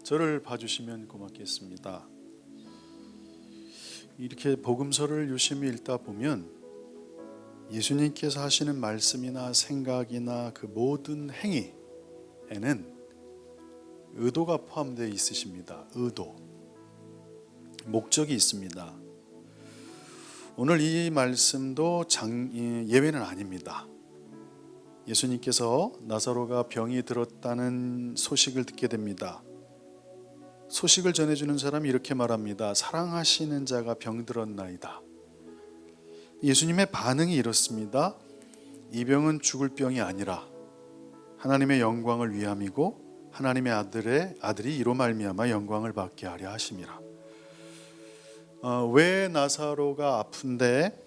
저를 봐주시면 고맙겠습니다. 이렇게 복음서를 유심히 읽다 보면 예수님께서 하시는 말씀이나 생각이나 그 모든 행위에는 의도가 포함되어 있으십니다. 의도, 목적이 있습니다. 오늘 이 말씀도 예외는 아닙니다. 예수님께서 나사로가 병이 들었다는 소식을 듣게 됩니다. 소식을 전해주는 사람이 이렇게 말합니다. 사랑하시는 자가 병들었나이다. 예수님의 반응이 이렇습니다. 이 병은 죽을 병이 아니라 하나님의 영광을 위함이고 하나님의 아들이 이로 말미암아 영광을 받게 하려 하심이라. 왜 나사로가 아픈데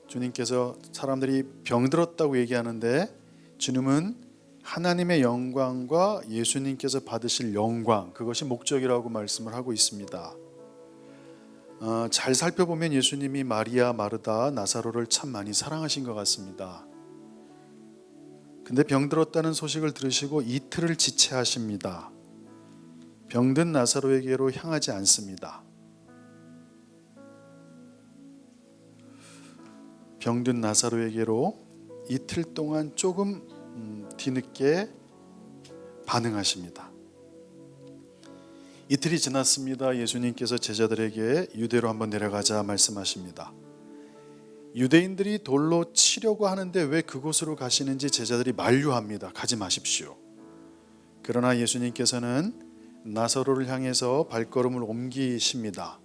주님께서 사람들이 병들었다고 얘기하는데 주님은 하나님의 영광과 예수님께서 받으실 영광, 그것이 목적이라고 말씀을 하고 있습니다. 잘 살펴보면 예수님이 마리아, 마르다, 나사로를 참 많이 사랑하신 것 같습니다. 근데 병들었다는 소식을 들으시고 이틀을 지체하십니다. 병든 나사로에게로 향하지 않습니다. 병든 나사로에게로 이틀 동안 조금 뒤늦게 반응하십니다. 이틀이 지났습니다. 예수님께서 제자들에게 유대로 한번 내려가자 말씀하십니다. 유대인들이 돌로 치려고 하는데 왜 그곳으로 가시는지 제자들이 만류합니다. 가지 마십시오. 그러나 예수님께서는 나사로를 향해서 발걸음을 옮기십니다.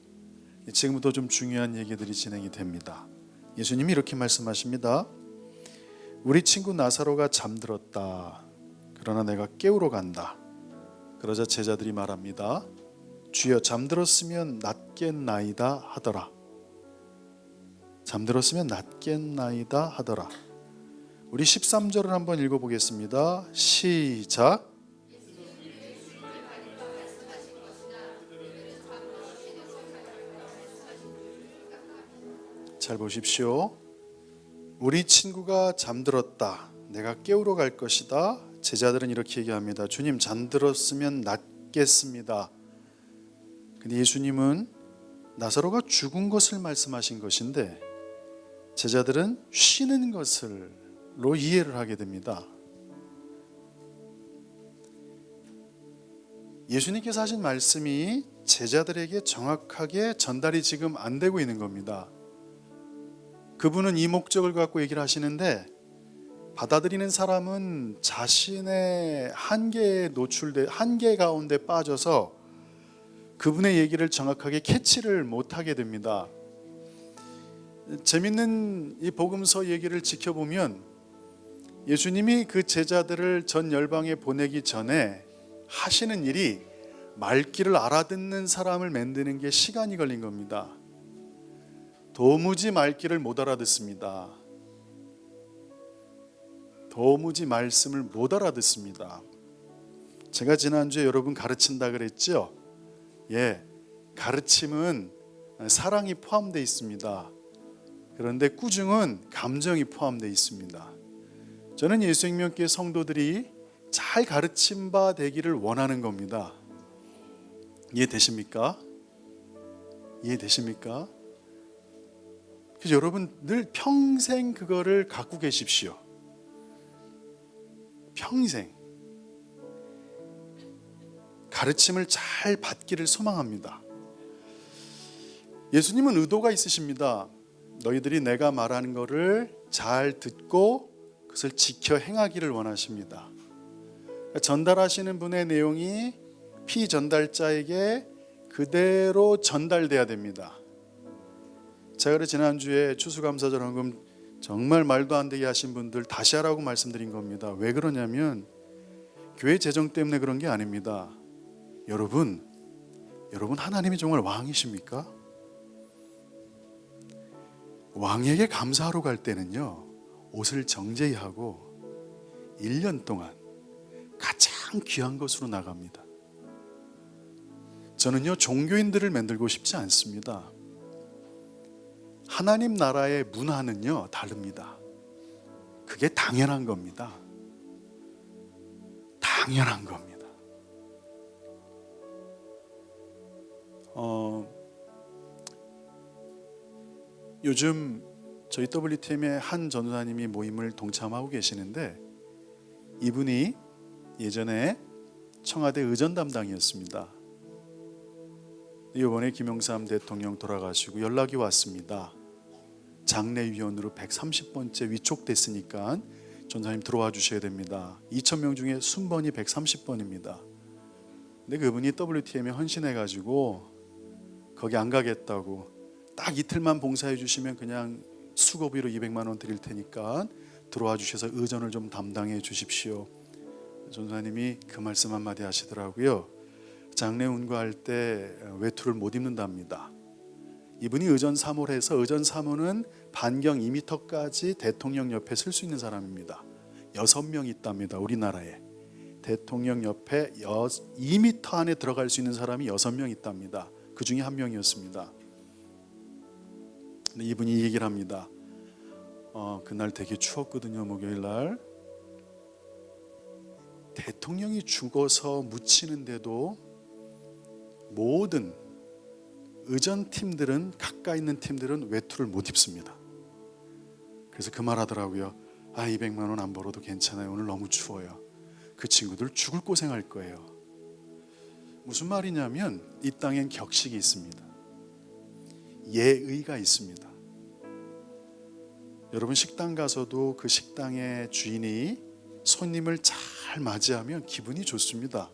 지금부터 좀 중요한 얘기들이 진행이 됩니다. 예수님이 이렇게 말씀하십니다. 우리 친구 나사로가 잠들었다. 그러나 내가 깨우러 간다. 그러자 제자들이 말합니다. 주여, 잠들었으면 낫겠나이다 하더라. 잠들었으면 낫겠나이다 하더라. 우리 13절을 한번 읽어보겠습니다. 시작. 잘 보십시오. 우리 친구가 잠들었다. 내가 깨우러 갈 것이다. 제자들은 이렇게 얘기합니다. 주님, 잠들었으면 낫겠습니다. 근데 예수님은 나사로가 죽은 것을 말씀하신 것인데 제자들은 쉬는 것을로 이해를 하게 됩니다. 예수님께서 하신 말씀이 제자들에게 정확하게 전달이 지금 안 되고 있는 겁니다. 그분은 이 목적을 갖고 얘기를 하시는데 받아들이는 사람은 자신의 한계 가운데 빠져서 그분의 얘기를 정확하게 캐치를 못하게 됩니다. 재밌는 이 복음서 얘기를 지켜보면 예수님이 그 제자들을 전 열방에 보내기 전에 하시는 일이 말귀를 알아듣는 사람을 만드는 게 시간이 걸린 겁니다. 도무지 말귀를 못 알아듣습니다. 도무지 말씀을 못 알아듣습니다. 제가 지난주에 여러분 가르친다 그랬죠? 가르침은 사랑이 포함되어 있습니다. 그런데 꾸중은 감정이 포함되어 있습니다. 저는 예수생명교회 성도들이 잘 가르침 바 되기를 원하는 겁니다. 이해되십니까? 이해되십니까? 그래서 여러분 늘 평생 그거를 갖고 계십시오. 평생 가르침을 잘 받기를 소망합니다. 예수님은 의도가 있으십니다. 너희들이 내가 말하는 것을 잘 듣고 그것을 지켜 행하기를 원하십니다. 전달하시는 분의 내용이 피전달자에게 그대로 전달돼야 됩니다. 제가 그래 지난주에 추수감사절 헌금 정말 말도 안 되게 하신 분들 다시 하라고 말씀드린 겁니다. 왜 그러냐면 교회 재정 때문에 그런 게 아닙니다. 여러분 하나님이 정말 왕이십니까? 왕에게 감사하러 갈 때는요, 옷을 정제히 하고 1년 동안 가장 귀한 것으로 나갑니다. 저는요, 종교인들을 만들고 싶지 않습니다. 하나님 나라의 문화는요, 다릅니다. 그게 당연한 겁니다. 당연한 겁니다. 요즘 저희 WTM의 한 전도사님이 모임을 동참하고 계시는데 이분이 예전에 청와대 의전 담당이었습니다. 이번에 김영삼 대통령 돌아가시고 연락이 왔습니다. 장례위원으로 130번째 위촉됐으니까 전사님 들어와 주셔야 됩니다. 2,000명 중에 순번이 130번입니다. 근데 그분이 WTM에 헌신해가지고 거기 안 가겠다고, 딱 이틀만 봉사해 주시면 그냥 수고비로 200만 원 드릴 테니까 들어와 주셔서 의전을 좀 담당해 주십시오. 전사님이 그 말씀 한마디 하시더라고요. 장례 운구할 때 외투를 못 입는답니다. 이분이 의전 사모를 해서 의전 사모는 반경 2m까지 대통령 옆에 설 수 있는 사람입니다. 6명 있답니다. 우리나라에 대통령 옆에 2m 안에 들어갈 수 있는 사람이 6명 있답니다. 그 중에 한 명이었습니다. 근데 이분이 얘기를 합니다. 그날 되게 추웠거든요. 목요일날 대통령이 죽어서 묻히는데도 모든 의전팀들은, 가까이 있는 팀들은 외투를 못 입습니다. 그래서 그 말 하더라고요. 200만 원 안 벌어도 괜찮아요. 오늘 너무 추워요. 그 친구들 죽을 고생할 거예요. 무슨 말이냐면 이 땅엔 격식이 있습니다. 예의가 있습니다. 여러분 식당 가서도 그 식당의 주인이 손님을 잘 맞이하면 기분이 좋습니다.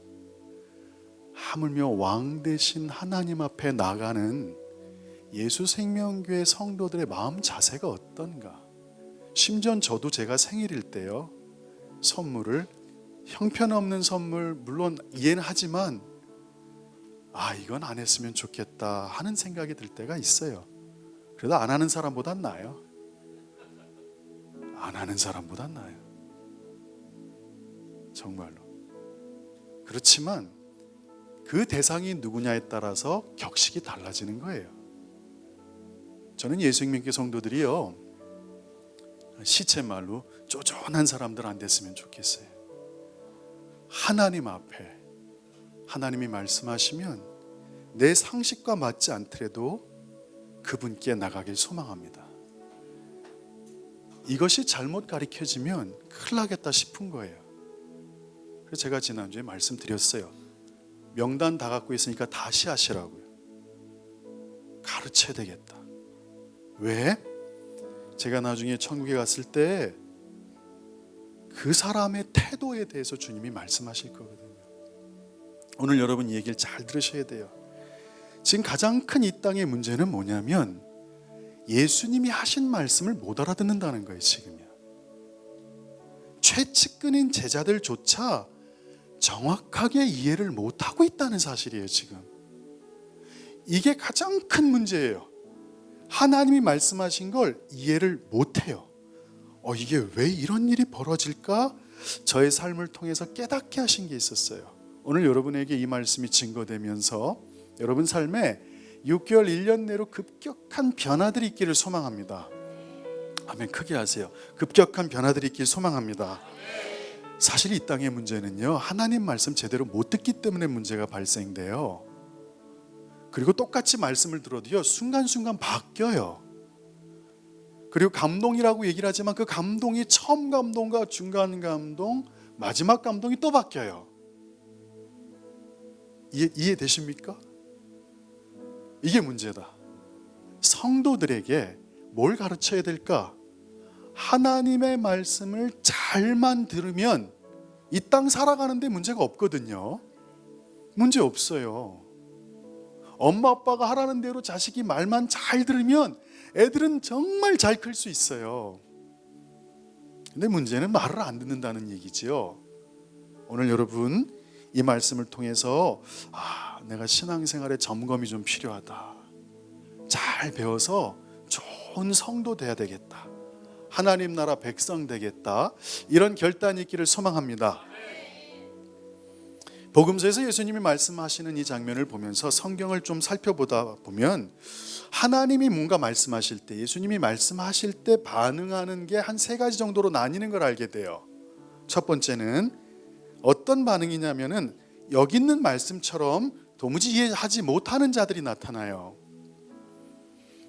하물며 왕 대신 하나님 앞에 나가는 예수생명교회 성도들의 마음 자세가 어떤가. 심지어 저도 제가 생일일 때요, 선물을, 형편없는 선물 물론 이해는 하지만 이건 안 했으면 좋겠다 하는 생각이 들 때가 있어요. 그래도 안 하는 사람보단 나아요. 안 하는 사람보단 나아요. 정말로. 그렇지만 그 대상이 누구냐에 따라서 격식이 달라지는 거예요. 저는 예수생명교회 성도들이요, 시체말로 쪼잔한 사람들 안 됐으면 좋겠어요. 하나님 앞에 하나님이 말씀하시면 내 상식과 맞지 않더라도 그분께 나가길 소망합니다. 이것이 잘못 가르쳐지면 큰일 나겠다 싶은 거예요. 그래서 제가 지난주에 말씀드렸어요. 명단 다 갖고 있으니까 다시 하시라고요. 가르쳐야 되겠다. 왜? 제가 나중에 천국에 갔을 때 그 사람의 태도에 대해서 주님이 말씀하실 거거든요. 오늘 여러분 이 얘기를 잘 들으셔야 돼요. 지금 가장 큰 이 땅의 문제는 뭐냐면 예수님이 하신 말씀을 못 알아듣는다는 거예요. 지금요. 최측근인 제자들조차 정확하게 이해를 못하고 있다는 사실이에요. 지금 이게 가장 큰 문제예요. 하나님이 말씀하신 걸 이해를 못해요. 이게 왜 이런 일이 벌어질까? 저의 삶을 통해서 깨닫게 하신 게 있었어요. 오늘 여러분에게 이 말씀이 증거되면서 여러분 삶에 6개월 1년 내로 급격한 변화들이 있기를 소망합니다. 아멘. 크게 하세요. 급격한 변화들이 있기를 소망합니다. 사실 이 땅의 문제는요, 하나님 말씀 제대로 못 듣기 때문에 문제가 발생돼요. 그리고 똑같이 말씀을 들어도요, 순간순간 바뀌어요. 그리고 감동이라고 얘기를 하지만 그 감동이 처음 감동과 중간 감동, 마지막 감동이 또 바뀌어요. 이해되십니까? 이게 문제다. 성도들에게 뭘 가르쳐야 될까? 하나님의 말씀을 잘만 들으면 이 땅 살아가는데 문제가 없거든요. 문제 없어요. 엄마 아빠가 하라는 대로 자식이 말만 잘 들으면 애들은 정말 잘 클 수 있어요. 근데 문제는 말을 안 듣는다는 얘기지요. 오늘 여러분 이 말씀을 통해서 내가 신앙생활에 점검이 좀 필요하다. 잘 배워서 좋은 성도 돼야 되겠다. 하나님 나라 백성 되겠다. 이런 결단이 있기를 소망합니다. 복음서에서 예수님이 말씀하시는 이 장면을 보면서 성경을 좀 살펴보다 보면 하나님이 뭔가 말씀하실 때, 예수님이 말씀하실 때 반응하는 게 한 3가지 정도로 나뉘는 걸 알게 돼요. 첫 번째는 어떤 반응이냐면은 여기 있는 말씀처럼 도무지 이해하지 못하는 자들이 나타나요.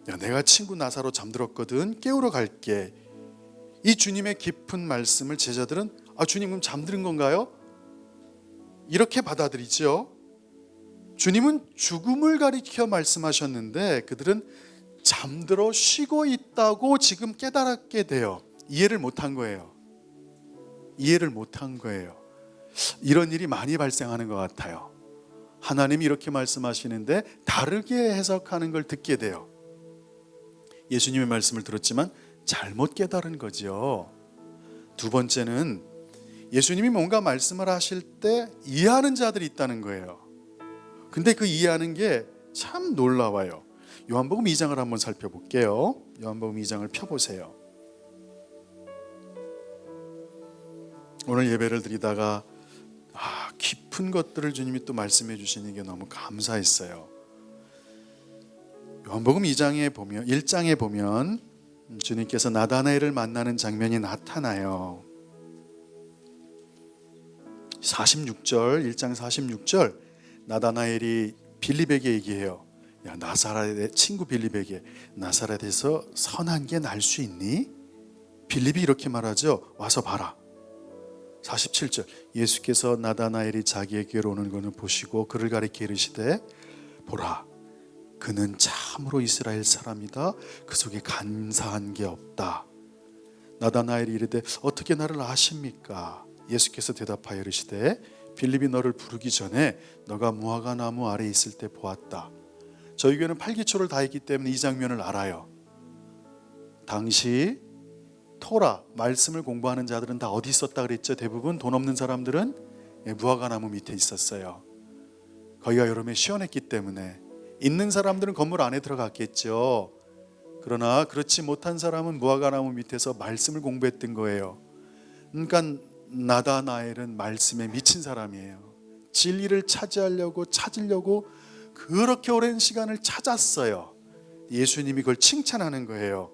야, 내가 친구 나사로 잠들었거든. 깨우러 갈게. 이 주님의 깊은 말씀을 제자들은 주님 그럼 잠드는 건가요? 이렇게 받아들이죠. 주님은 죽음을 가리켜 말씀하셨는데 그들은 잠들어 쉬고 있다고 지금 깨달았게 돼요. 이해를 못한 거예요. 이해를 못한 거예요. 이런 일이 많이 발생하는 것 같아요. 하나님이 이렇게 말씀하시는데 다르게 해석하는 걸 듣게 돼요. 예수님의 말씀을 들었지만 잘못 깨달은 거죠. 두 번째는 예수님이 뭔가 말씀을 하실 때 이해하는 자들이 있다는 거예요. 근데 그 이해하는 게 참 놀라워요. 요한복음 2장을 한번 살펴볼게요. 요한복음 2장을 펴보세요. 오늘 예배를 드리다가 깊은 것들을 주님이 또 말씀해 주시는 게 너무 감사했어요. 요한복음 2장에 보면 1장에 보면 주님께서 나다나엘을 만나는 장면이 나타나요. 46절 1장 46절 나다나엘이 빌립에게 얘기해요. 야, 나사렛의 친구 빌립에게 나사렛에서 선한 게 날 수 있니? 빌립이 이렇게 말하죠. 와서 봐라. 47절 예수께서 나다나엘이 자기에게로 오는 것을 보시고 그를 가리켜 이르시되 보라 그는 참으로 이스라엘 사람이다. 그 속에 간사한 게 없다. 나다나엘이 이르되 어떻게 나를 아십니까? 예수께서 대답하여 이르시되 빌립이 너를 부르기 전에 너가 무화과 나무 아래 있을 때 보았다. 저희 교회는 팔기초를 다했기 때문에 이 장면을 알아요. 당시 토라 말씀을 공부하는 자들은 다 어디 있었다 그랬죠? 대부분 돈 없는 사람들은 무화과 나무 밑에 있었어요. 거기가 여름에 시원했기 때문에. 있는 사람들은 건물 안에 들어갔겠죠. 그러나 그렇지 못한 사람은 무화과 나무 밑에서 말씀을 공부했던 거예요. 그러니까 나다나엘은 말씀에 미친 사람이에요. 진리를 찾으려고 그렇게 오랜 시간을 찾았어요. 예수님이 그걸 칭찬하는 거예요.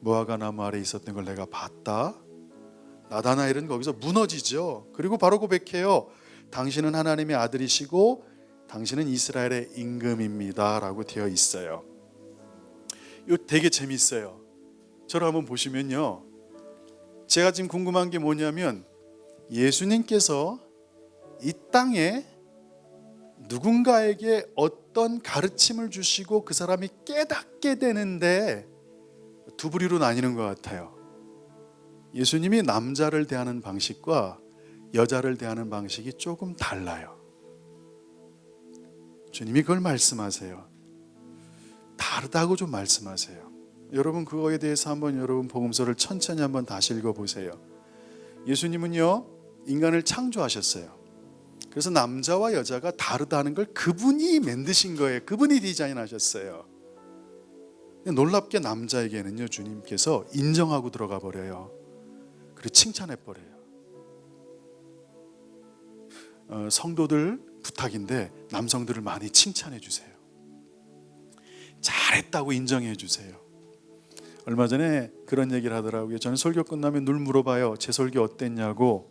무화과 나무 아래 있었던 걸 내가 봤다. 나다나엘은 거기서 무너지죠. 그리고 바로 고백해요. 당신은 하나님의 아들이시고 당신은 이스라엘의 임금입니다 라고 되어 있어요. 이거 되게 재밌어요. 저를 한번 보시면요, 제가 지금 궁금한 게 뭐냐면 예수님께서 이 땅에 누군가에게 어떤 가르침을 주시고 그 사람이 깨닫게 되는데 두 부류로 나뉘는 것 같아요. 예수님이 남자를 대하는 방식과 여자를 대하는 방식이 조금 달라요. 주님이 그걸 말씀하세요. 다르다고 좀 말씀하세요. 여러분 그거에 대해서 한번 여러분 복음서를 천천히 한번 다시 읽어보세요. 예수님은요 인간을 창조하셨어요. 그래서 남자와 여자가 다르다는 걸 그분이 만드신 거예요. 그분이 디자인하셨어요. 놀랍게 남자에게는요 주님께서 인정하고 들어가 버려요. 그리고 칭찬해 버려요. 성도들 부탁인데 남성들을 많이 칭찬해 주세요. 잘했다고 인정해 주세요. 얼마 전에 그런 얘기를 하더라고요. 저는 설교 끝나면 늘 물어봐요. 제 설교 어땠냐고.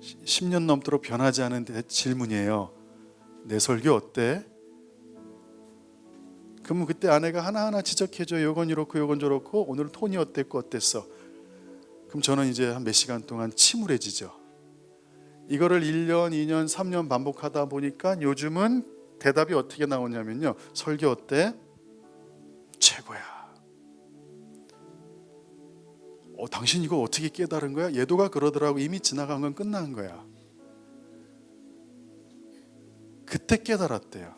10년 넘도록 변하지 않은 질문이에요. 내 설교 어때? 그러면 그때 아내가 하나하나 지적해줘요. 요건 이렇고 요건 저렇고 오늘 톤이 어땠고 어땠어. 그럼 저는 이제 한 몇 시간 동안 침울해지죠. 이거를 1년, 2년, 3년 반복하다 보니까 요즘은 대답이 어떻게 나오냐면요. 설교 어때? 최고야. 당신 이거 어떻게 깨달은 거야? 얘도가 그러더라고. 이미 지나간 건 끝난 거야. 그때 깨달았대요.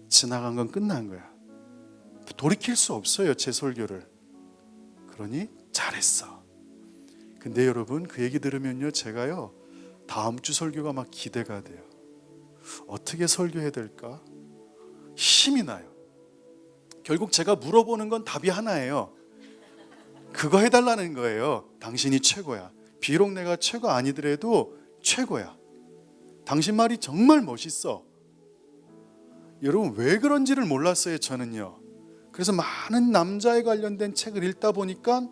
지나간 건 끝난 거야. 돌이킬 수 없어요. 제 설교를. 그러니 잘했어. 근데 여러분 그 얘기 들으면요 제가요 다음 주 설교가 막 기대가 돼요. 어떻게 설교해야 될까? 힘이 나요. 결국 제가 물어보는 건 답이 하나예요. 그거 해달라는 거예요. 당신이 최고야. 비록 내가 최고 아니더라도 최고야. 당신 말이 정말 멋있어. 여러분 왜 그런지를 몰랐어요. 저는요. 그래서 많은 남자에 관련된 책을 읽다 보니까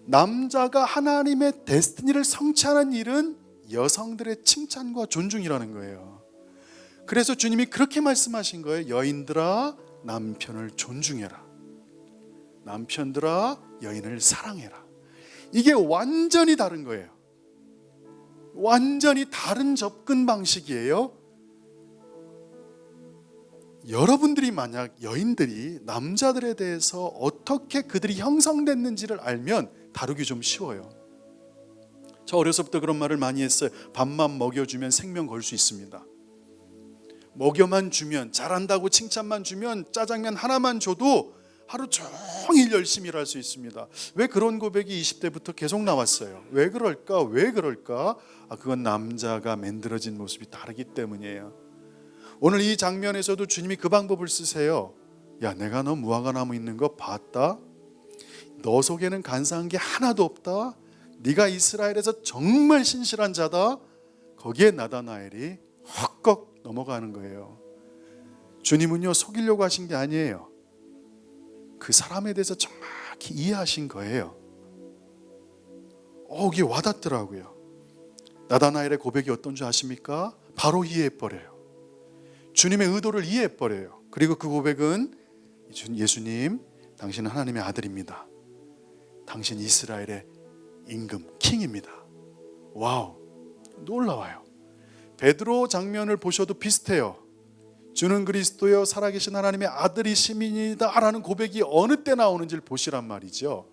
남자가 하나님의 데스티니를 성취하는 일은 여성들의 칭찬과 존중이라는 거예요. 그래서 주님이 그렇게 말씀하신 거예요. 여인들아 남편을 존중해라. 남편들아 여인을 사랑해라. 이게 완전히 다른 거예요. 완전히 다른 접근 방식이에요. 여러분들이 만약 여인들이 남자들에 대해서 어떻게 그들이 형성됐는지를 알면 다루기 좀 쉬워요. 저 어려서부터 그런 말을 많이 했어요. 밥만 먹여주면 생명 걸 수 있습니다. 먹여만 주면, 잘한다고 칭찬만 주면, 짜장면 하나만 줘도 하루 종일 열심히 일할 수 있습니다. 왜 그런 고백이 20대부터 계속 나왔어요? 왜 그럴까? 왜 그럴까? 그건 남자가 만들어진 모습이 다르기 때문이에요. 오늘 이 장면에서도 주님이 그 방법을 쓰세요. 야, 내가 너 무화과나무 있는 거 봤다? 너 속에는 간사한 게 하나도 없다? 네가 이스라엘에서 정말 신실한 자다? 거기에 나다나엘이 헛걱 넘어가는 거예요. 주님은요, 속이려고 하신 게 아니에요. 그 사람에 대해서 정확히 이해하신 거예요. 이게 와닿더라고요. 나다나엘의 고백이 어떤 줄 아십니까? 바로 이해해버려요. 주님의 의도를 이해해버려요. 그리고 그 고백은 예수님, 당신은 하나님의 아들입니다. 당신 이스라엘의 임금, 킹입니다. 와우, 놀라워요. 베드로 장면을 보셔도 비슷해요. 주는 그리스도여 살아계신 하나님의 아들이심이다 라는 고백이 어느 때 나오는지를 보시란 말이죠.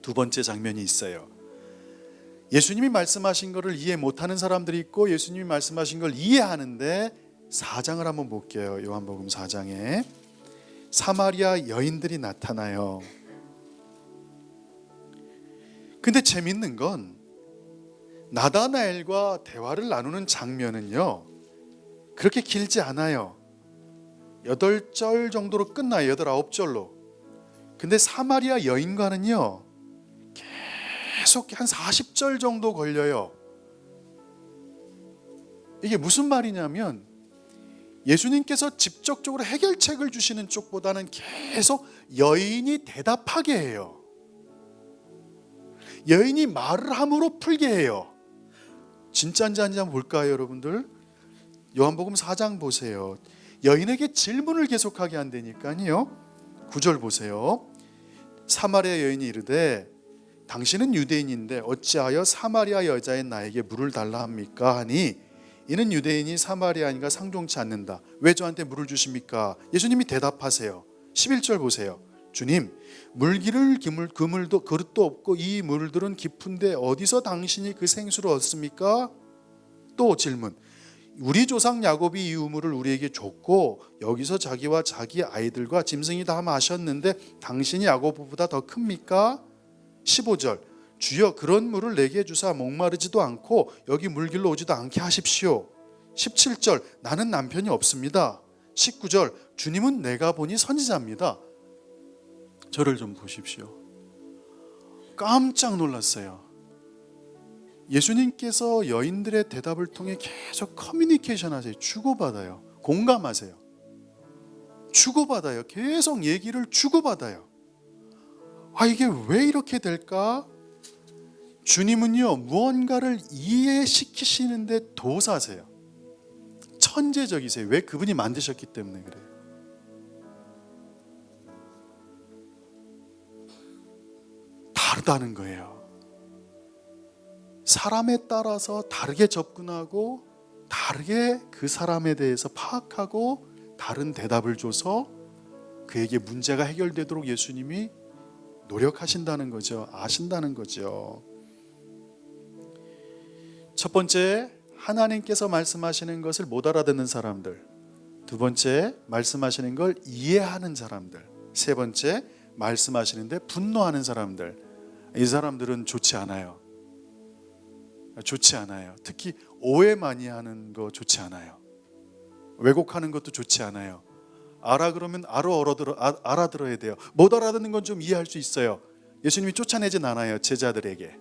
두 번째 장면이 있어요. 예수님이 말씀하신 것을 이해 못하는 사람들이 있고 예수님이 말씀하신 걸 이해하는데 4장을 한번 볼게요. 요한복음 4장에 사마리아 여인들이 나타나요. 근데 재밌는 건 나다나엘과 대화를 나누는 장면은요, 그렇게 길지 않아요. 8절 정도로 끝나요. 8, 9절로. 근데 사마리아 여인과는요, 계속 한 40절 정도 걸려요. 이게 무슨 말이냐면 예수님께서 직접적으로 해결책을 주시는 쪽보다는 계속 여인이 대답하게 해요. 여인이 말을 함으로 풀게 해요. 진짜인지 아닌지 한번 볼까요, 여러분들? 요한복음 4장 보세요. 여인에게 질문을 계속하게 한다니까요. 9절 보세요. 사마리아 여인이 이르되 당신은 유대인인데 어찌하여 사마리아 여자인 나에게 물을 달라 합니까? 하니 이는 유대인이 사마리아인과 상종치 않는다. 왜 저한테 물을 주십니까? 예수님이 대답하세요. 11절 보세요. 주님, 물기를 그물도 그릇도 없고 이 물들은 깊은데 어디서 당신이 그 생수를 얻습니까? 또 질문. 우리 조상 야곱이 이 우물을 우리에게 줬고 여기서 자기와 자기 아이들과 짐승이 다 마셨는데 당신이 야곱보다 더 큽니까? 15절. 주여 그런 물을 내게 주사 목마르지도 않고 여기 물길로 오지도 않게 하십시오. 17절. 나는 남편이 없습니다. 19절. 주님은 내가 보니 선지자입니다. 저를 좀 보십시오. 깜짝 놀랐어요. 예수님께서 여인들의 대답을 통해 계속 커뮤니케이션 하세요. 주고받아요. 공감하세요. 주고받아요. 계속 얘기를 주고받아요. 이게 왜 이렇게 될까? 주님은요, 무언가를 이해시키시는데 도사세요. 천재적이세요. 왜? 그분이 만드셨기 때문에 그래요. 다르다는 거예요. 사람에 따라서 다르게 접근하고 다르게 그 사람에 대해서 파악하고 다른 대답을 줘서 그에게 문제가 해결되도록 예수님이 노력하신다는 거죠. 아신다는 거죠. 첫 번째, 하나님께서 말씀하시는 것을 못 알아듣는 사람들. 두 번째, 말씀하시는 걸 이해하는 사람들. 세 번째, 말씀하시는데 분노하는 사람들. 이 사람들은 좋지 않아요. 좋지 않아요. 특히 오해 많이 하는 거 좋지 않아요. 왜곡하는 것도 좋지 않아요. 알아 그러면 알아들어야 돼요. 못 알아듣는 건 좀 이해할 수 있어요. 예수님이 쫓아내진 않아요. 제자들에게.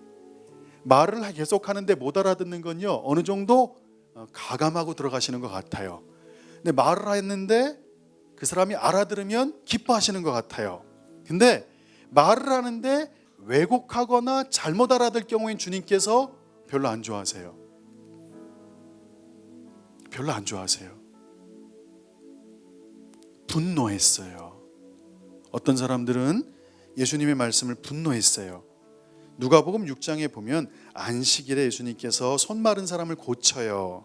말을 계속 하는데 못 알아듣는 건요, 어느 정도 가감하고 들어가시는 것 같아요. 근데 말을 했는데 그 사람이 알아들으면 기뻐하시는 것 같아요. 근데 말을 하는데 왜곡하거나 잘못 알아들 경우엔 주님께서 별로 안 좋아하세요. 별로 안 좋아하세요. 분노했어요. 어떤 사람들은 예수님의 말씀을 분노했어요. 누가복음 6장에 보면 안식일에 예수님께서 손 마른 사람을 고쳐요.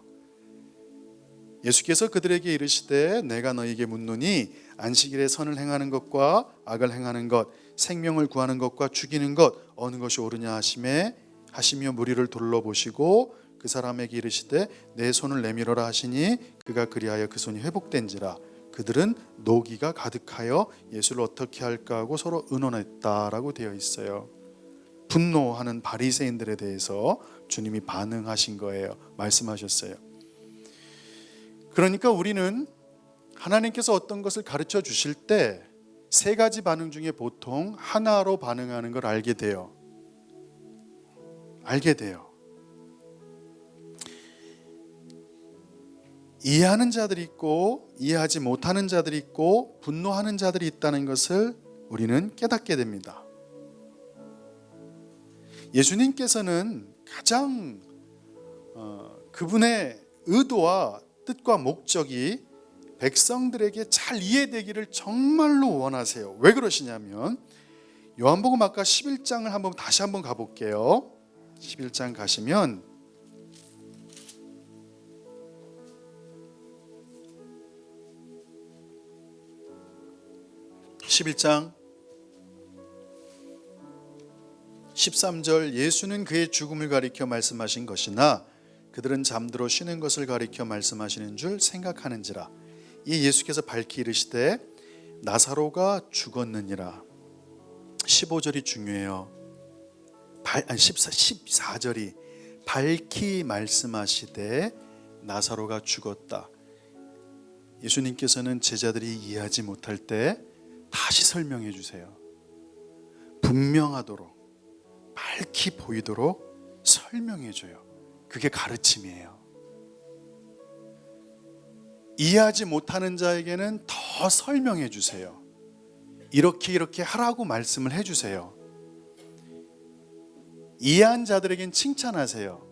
예수께서 그들에게 이르시되 내가 너희에게 묻노니 안식일에 선을 행하는 것과 악을 행하는 것, 생명을 구하는 것과 죽이는 것 어느 것이 옳으냐 하시며 무리를 둘러보시고 그 사람에게 이르시되 내 손을 내밀어라 하시니 그가 그리하여 그 손이 회복된지라. 그들은 노기가 가득하여 예수를 어떻게 할까 하고 서로 의논했다라고 되어 있어요. 분노하는 바리새인들에 대해서 주님이 반응하신 거예요. 말씀하셨어요. 그러니까 우리는 하나님께서 어떤 것을 가르쳐 주실 때 세 가지 반응 중에 보통 하나로 반응하는 걸 알게 돼요. 이해하는 자들이 있고 이해하지 못하는 자들이 있고 분노하는 자들이 있다는 것을 우리는 깨닫게 됩니다. 예수님께서는 가장 그분의 의도와 뜻과 목적이 백성들에게 잘 이해되기를 정말로 원하세요. 왜 그러시냐면 요한복음 아까 11장을 다시 한번 가볼게요. 11장 가시면 11장 13절 예수는 그의 죽음을 가리켜 말씀하신 것이나 그들은 잠들어 쉬는 것을 가리켜 말씀하시는 줄 생각하는지라. 이 예수께서 밝히 이르시되 나사로가 죽었느니라. 15절이 중요해요. 14절이 밝히 말씀하시되 나사로가 죽었다. 예수님께서는 제자들이 이해하지 못할 때 다시 설명해 주세요. 분명하도록 밝히 보이도록 설명해 줘요. 그게 가르침이에요. 이해하지 못하는 자에게는 더 설명해 주세요. 이렇게 하라고 말씀을 해 주세요. 이해한 자들에겐 칭찬하세요.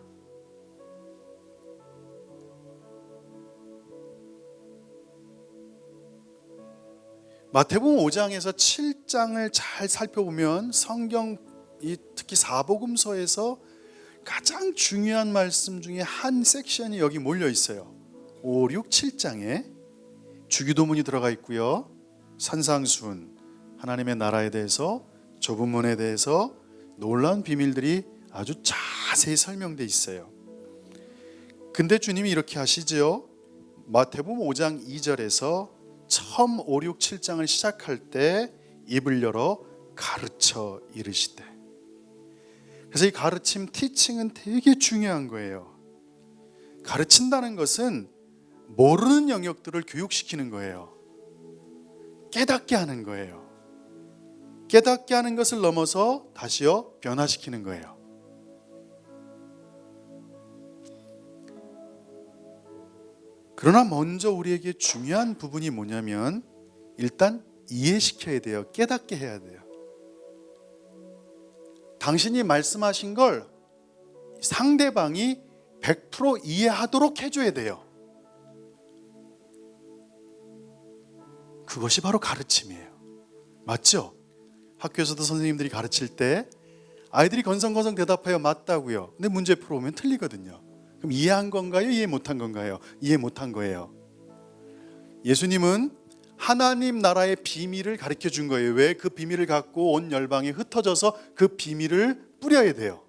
마태복음 5장에서 7장을 잘 살펴보면 성경 특히 사복음서에서 가장 중요한 말씀 중에 한 섹션이 여기 몰려 있어요. 5, 6, 7장에 주기도문이 들어가 있고요. 산상수훈, 하나님의 나라에 대해서, 좁은 문에 대해서 놀라운 비밀들이 아주 자세히 설명되어 있어요. 근데 주님이 이렇게 하시죠. 마태복음 5장 2절에서 처음 5, 6, 7장을 시작할 때 입을 열어 가르쳐 이르시되. 그래서 이 가르침, 티칭은 되게 중요한 거예요. 가르친다는 것은 모르는 영역들을 교육시키는 거예요. 깨닫게 하는 거예요. 깨닫게 하는 것을 넘어서 다시요 변화시키는 거예요. 그러나 먼저 우리에게 중요한 부분이 뭐냐면 일단 이해시켜야 돼요. 깨닫게 해야 돼요. 당신이 말씀하신 걸 상대방이 100% 이해하도록 해줘야 돼요. 그것이 바로 가르침이에요. 맞죠? 학교에서도 선생님들이 가르칠 때 아이들이 건성건성 대답해요. 맞다고요. 근데 문제 풀어보면 틀리거든요. 그럼 이해한 건가요? 이해 못한 건가요? 이해 못한 거예요. 예수님은 하나님 나라의 비밀을 가르쳐 준 거예요. 왜? 그 비밀을 갖고 온 열방에 흩어져서 그 비밀을 뿌려야 돼요.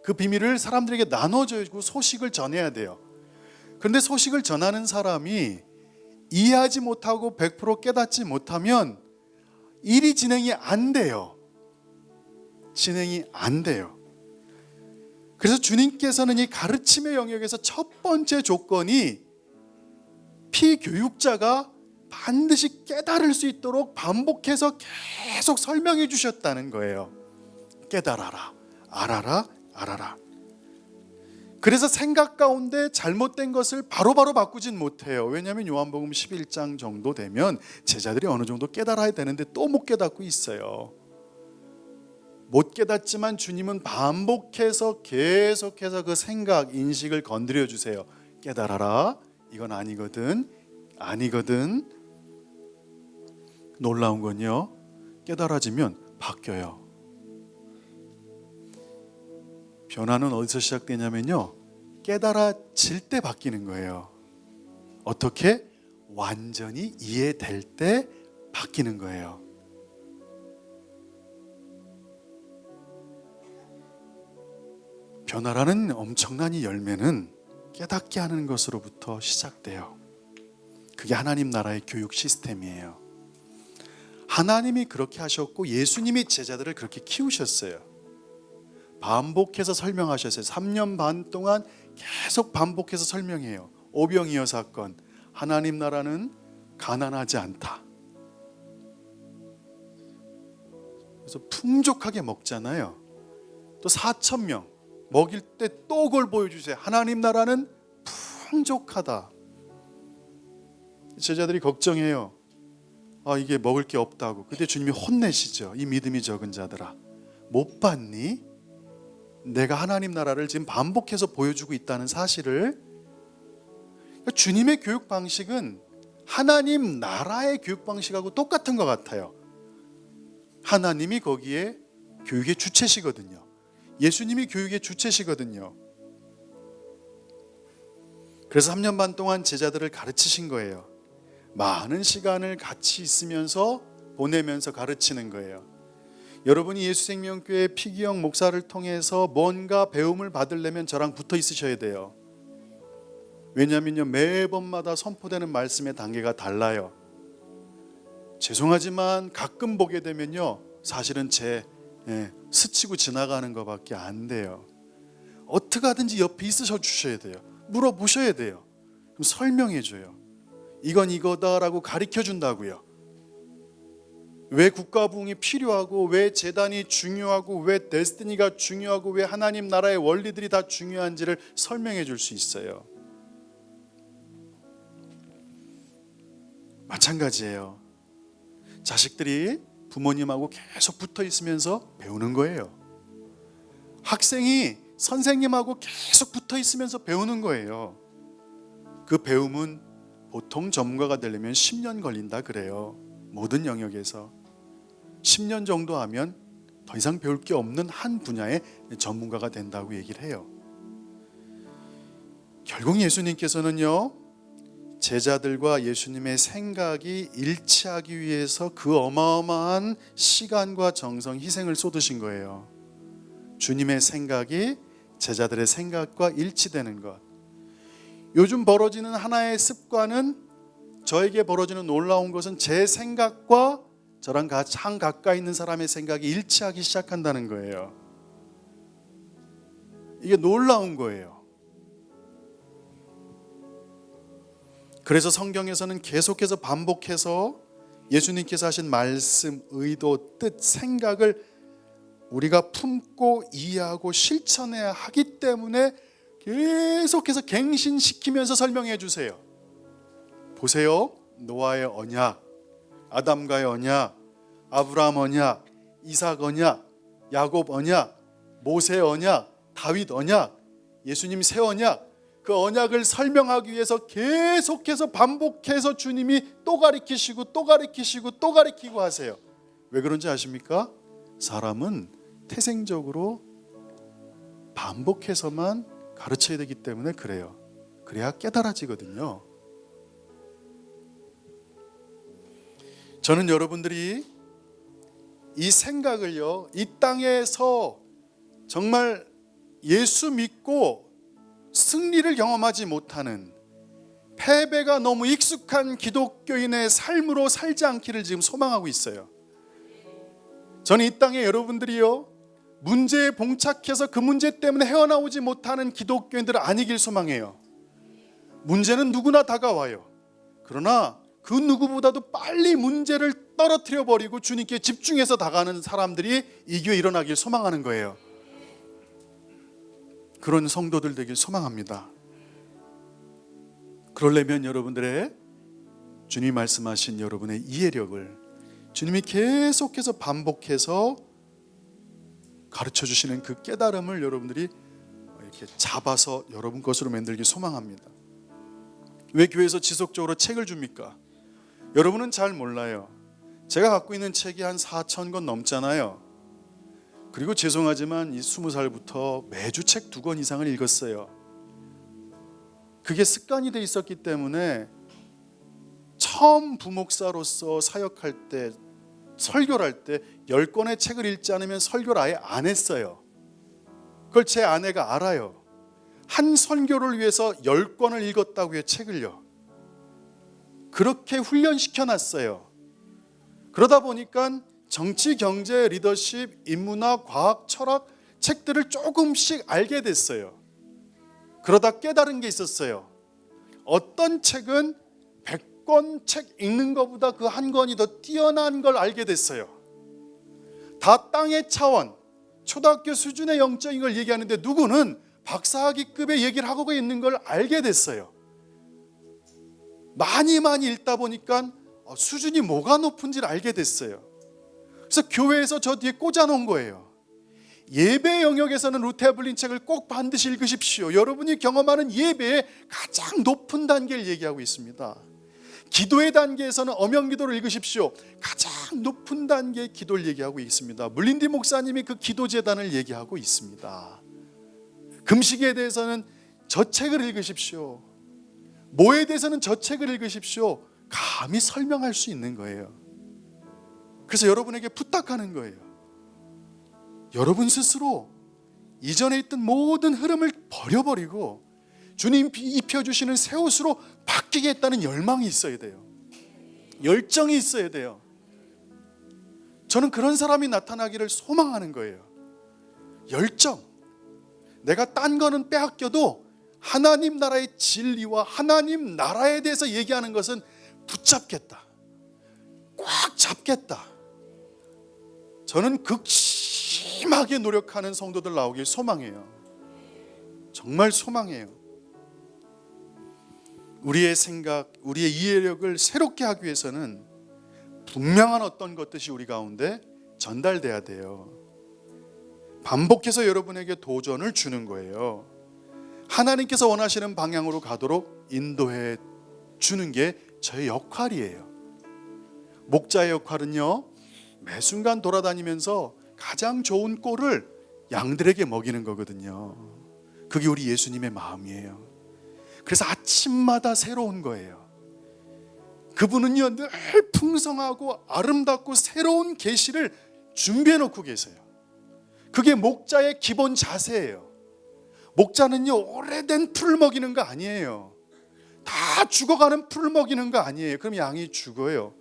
그 비밀을 사람들에게 나눠주고 소식을 전해야 돼요. 그런데 소식을 전하는 사람이 이해하지 못하고 100% 깨닫지 못하면 일이 진행이 안 돼요. 진행이 안 돼요. 그래서 주님께서는 이 가르침의 영역에서 첫 번째 조건이 피교육자가 반드시 깨달을 수 있도록 반복해서 계속 설명해 주셨다는 거예요. 깨달아라, 알아라, 알아라. 그래서 생각 가운데 잘못된 것을 바로바로 바꾸진 못해요. 왜냐하면 요한복음 11장 정도 되면 제자들이 어느 정도 깨달아야 되는데 또 못 깨닫고 있어요. 못 깨닫지만 주님은 반복해서 계속해서 그 생각, 인식을 건드려 주세요. 깨달아라, 이건 아니거든. 놀라운 건요, 깨달아지면 바뀌어요. 변화는 어디서 시작되냐면요, 깨달아질 때 바뀌는 거예요. 어떻게? 완전히 이해될 때 바뀌는 거예요. 변화라는 엄청난 이 열매는 깨닫게 하는 것으로부터 시작돼요. 그게 하나님 나라의 교육 시스템이에요. 하나님이 그렇게 하셨고 예수님이 제자들을 그렇게 키우셨어요. 반복해서 설명하셨어요. 3년 반 동안 계속 반복해서 설명해요. 오병이어 사건, 하나님 나라는 가난하지 않다. 그래서 풍족하게 먹잖아요. 또 4,000명 먹일 때 또 그걸 보여주세요. 하나님 나라는 풍족하다. 제자들이 걱정해요. 이게 먹을 게 없다고. 그때 주님이 혼내시죠. 이 믿음이 적은 자들아, 못 봤니? 내가 하나님 나라를 지금 반복해서 보여주고 있다는 사실을. 그러니까 주님의 교육 방식은 하나님 나라의 교육 방식하고 똑같은 것 같아요. 하나님이 거기에 교육의 주체시거든요. 예수님이 교육의 주체시거든요. 그래서 3년 반 동안 제자들을 가르치신 거예요. 많은 시간을 같이 있으면서 보내면서 가르치는 거예요. 여러분이 예수생명교회 피기영 목사를 통해서 뭔가 배움을 받으려면 저랑 붙어 있으셔야 돼요. 왜냐하면요, 매번마다 선포되는 말씀의 단계가 달라요. 죄송하지만 가끔 보게 되면요, 사실은 제 스치고 지나가는 것밖에 안 돼요. 어떻게 하든지 옆에 있으셔 주셔야 돼요. 물어보셔야 돼요. 그럼 설명해 줘요. 이건 이거다라고 가르쳐 준다고요. 왜 국가부흥이 필요하고, 왜 재단이 중요하고, 왜 데스티니가 중요하고, 왜 하나님 나라의 원리들이 다 중요한지를 설명해 줄 수 있어요. 마찬가지예요. 자식들이 부모님하고 계속 붙어 있으면서 배우는 거예요. 학생이 선생님하고 계속 붙어 있으면서 배우는 거예요. 그 배움은 보통 전문가가 되려면 10년 걸린다 그래요. 모든 영역에서 10년 정도 하면 더 이상 배울 게 없는 한 분야의 전문가가 된다고 얘기를 해요. 결국 예수님께서는요, 제자들과 예수님의 생각이 일치하기 위해서 그 어마어마한 시간과 정성, 희생을 쏟으신 거예요. 주님의 생각이 제자들의 생각과 일치되는 것. 요즘 벌어지는 하나의 습관은, 저에게 벌어지는 놀라운 것은 제 생각과 저랑 가장 가까이 있는 사람의 생각이 일치하기 시작한다는 거예요. 이게 놀라운 거예요. 그래서 성경에서는 계속해서 반복해서 예수님께서 하신 말씀, 의도, 뜻, 생각을 우리가 품고 이해하고 실천해야 하기 때문에 계속해서 갱신시키면서 설명해 주세요. 보세요. 노아의 언약, 아담과의 언약, 아브라함 언약, 이삭 언약, 야곱 언약, 모세 언약, 다윗 언약, 예수님 새 언약, 그 언약을 설명하기 위해서 계속해서 반복해서 주님이 또 가르치시고 또 가르치시고 또 가르치고 하세요. 왜 그런지 아십니까? 사람은 태생적으로 반복해서만 가르쳐야 되기 때문에 그래요. 그래야 깨달아지거든요. 저는 여러분들이 이 생각을요, 이 땅에서 정말 예수 믿고 승리를 경험하지 못하는, 패배가 너무 익숙한 기독교인의 삶으로 살지 않기를 지금 소망하고 있어요. 저는 이 땅에 여러분들이요, 문제에 봉착해서 그 문제 때문에 헤어나오지 못하는 기독교인들 아니길 소망해요. 문제는 누구나 다가와요. 그러나 그 누구보다도 빨리 문제를 떨어뜨려 버리고 주님께 집중해서 나가는 사람들이 이 교회에 일어나길 소망하는 거예요. 그런 성도들 되길 소망합니다. 그러려면 여러분들의, 주님이 말씀하신 여러분의 이해력을 주님이 계속해서 반복해서 가르쳐 주시는 그 깨달음을 여러분들이 이렇게 잡아서 여러분 것으로 만들기 소망합니다. 왜 교회에서 지속적으로 책을 줍니까? 여러분은 잘 몰라요. 제가 갖고 있는 책이 한 4,000권 넘잖아요. 그리고 죄송하지만 이 20살부터 매주 책 2권 이상을 읽었어요. 그게 습관이 돼 있었기 때문에 처음 부목사로서 사역할 때, 설교를 할 때 10권의 책을 읽지 않으면 설교를 아예 안 했어요. 그걸 제 아내가 알아요. 한 설교를 위해서 10권을 읽었다고 해요, 책을요. 그렇게 훈련시켜놨어요. 그러다 보니까 정치, 경제, 리더십, 인문학, 과학, 철학 책들을 조금씩 알게 됐어요. 그러다 깨달은 게 있었어요. 어떤 책은 100권 책 읽는 것보다 그 한 권이 더 뛰어난 걸 알게 됐어요. 다 땅의 차원, 초등학교 수준의 영적인 걸 얘기하는데 누구는 박사학위급의 얘기를 하고 있는 걸 알게 됐어요. 많이 읽다 보니까 수준이 뭐가 높은지를 알게 됐어요. 그래서 교회에서 저 뒤에 꽂아놓은 거예요. 예배 영역에서는 루트 에블린 책을 꼭 반드시 읽으십시오. 여러분이 경험하는 예배의 가장 높은 단계를 얘기하고 있습니다. 기도의 단계에서는 엄영기도를 읽으십시오. 가장 높은 단계의 기도를 얘기하고 있습니다. 물린디 목사님이 그 기도재단을 얘기하고 있습니다. 금식에 대해서는 저 책을 읽으십시오. 뭐에 대해서는 저 책을 읽으십시오. 감히 설명할 수 있는 거예요. 그래서 여러분에게 부탁하는 거예요. 여러분 스스로 이전에 있던 모든 흐름을 버려버리고 주님 입혀주시는 새 옷으로 바뀌겠다는 열망이 있어야 돼요. 열정이 있어야 돼요. 저는 그런 사람이 나타나기를 소망하는 거예요. 열정. 내가 딴 거는 빼앗겨도 하나님 나라의 진리와 하나님 나라에 대해서 얘기하는 것은 붙잡겠다. 꽉 잡겠다. 저는 극심하게 노력하는 성도들 나오길 소망해요. 정말 소망해요. 우리의 생각, 우리의 이해력을 새롭게 하기 위해서는 분명한 어떤 것들이 우리 가운데 전달돼야 돼요. 반복해서 여러분에게 도전을 주는 거예요. 하나님께서 원하시는 방향으로 가도록 인도해 주는 게 저의 역할이에요. 목자의 역할은요, 매 순간 돌아다니면서 가장 좋은 꼴을 양들에게 먹이는 거거든요. 그게 우리 예수님의 마음이에요. 그래서 아침마다 새로운 거예요. 그분은요, 늘 풍성하고 아름답고 새로운 계시를 준비해 놓고 계세요. 그게 목자의 기본 자세예요. 목자는요, 오래된 풀을 먹이는 거 아니에요. 다 죽어가는 풀을 먹이는 거 아니에요. 그럼 양이 죽어요.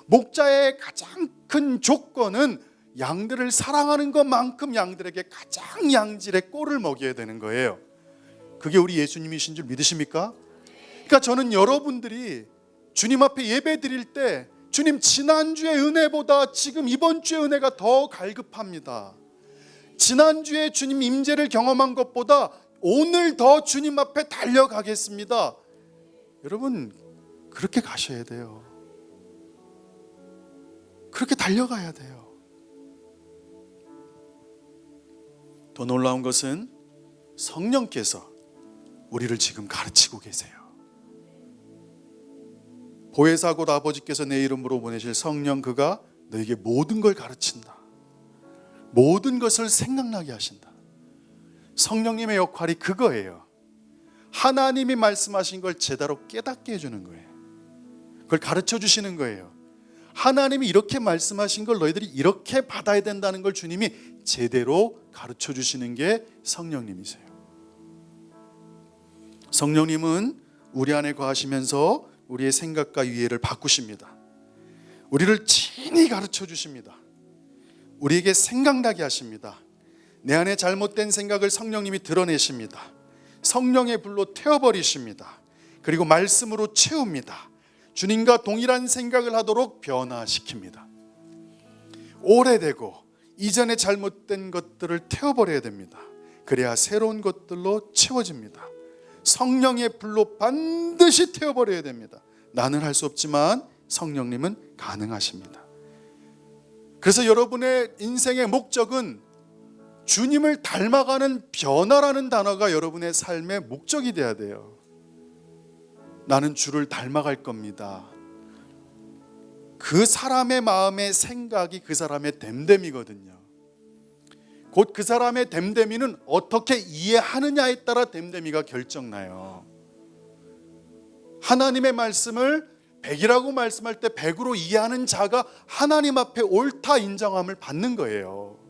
목자의 가장 큰 조건은 양들을 사랑하는 것만큼 양들에게 가장 양질의 꼴을 먹여야 되는 거예요. 그게 우리 예수님이신 줄 믿으십니까? 그러니까 저는 여러분들이 주님 앞에 예배 드릴 때 주님, 지난주의 은혜보다 지금 이번 주의 은혜가 더 갈급합니다. 지난주에 주님 임재를 경험한 것보다 오늘 더 주님 앞에 달려가겠습니다. 여러분, 그렇게 가셔야 돼요. 그렇게 달려가야 돼요. 더 놀라운 것은 성령께서 우리를 지금 가르치고 계세요. 보혜사 곧 아버지께서 내 이름으로 보내실 성령, 그가 너에게 모든 걸 가르친다. 모든 것을 생각나게 하신다. 성령님의 역할이 그거예요. 하나님이 말씀하신 걸 제대로 깨닫게 해주는 거예요. 그걸 가르쳐 주시는 거예요. 하나님이 이렇게 말씀하신 걸 너희들이 이렇게 받아야 된다는 걸 주님이 제대로 가르쳐 주시는 게 성령님이세요. 성령님은 우리 안에 거하시면서 우리의 생각과 이해를 바꾸십니다. 우리를 친히 가르쳐 주십니다. 우리에게 생각나게 하십니다. 내 안에 잘못된 생각을 성령님이 드러내십니다. 성령의 불로 태워버리십니다. 그리고 말씀으로 채웁니다. 주님과 동일한 생각을 하도록 변화시킵니다. 오래되고 이전에 잘못된 것들을 태워버려야 됩니다. 그래야 새로운 것들로 채워집니다. 성령의 불로 반드시 태워버려야 됩니다. 나는 할 수 없지만 성령님은 가능하십니다. 그래서 여러분의 인생의 목적은 주님을 닮아가는 변화라는 단어가 여러분의 삶의 목적이 돼야 돼요. 나는 주를 닮아갈 겁니다. 그 사람의 마음의 생각이 그 사람의 됨됨이거든요. 곧 그 사람의 됨됨이는 어떻게 이해하느냐에 따라 됨됨이가 결정나요. 하나님의 말씀을 100이라고 말씀할 때 100으로 이해하는 자가 하나님 앞에 옳다 인정함을 받는 거예요.